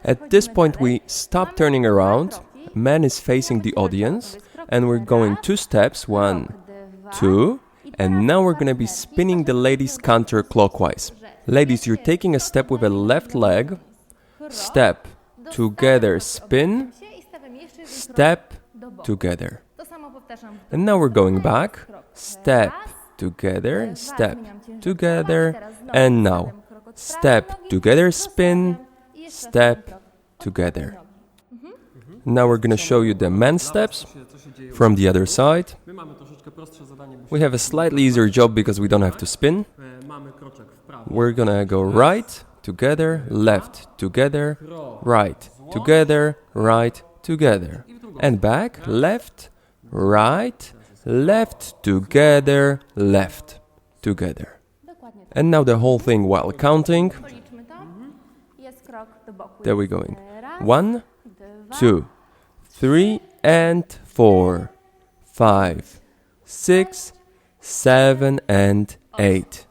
At this point we stop turning around, man is facing the audience, and we're going 2 steps, 1, 2, and now we're gonna be spinning the ladies counterclockwise. Ladies, you're taking a step with a left leg, step, together, spin, step, together. And now we're going back, step, together, step, together, and now, step, together, spin, step, together. Now we're gonna show you the man steps from the other side. We have a slightly easier job because we don't have to spin. We're gonna go right, together, left, together, right, together, right, together. And back, left, right, left, together, left, together. And now the whole thing while counting. There we're going. 1, 2, 3, and 4, 5, 6, 7, and 8.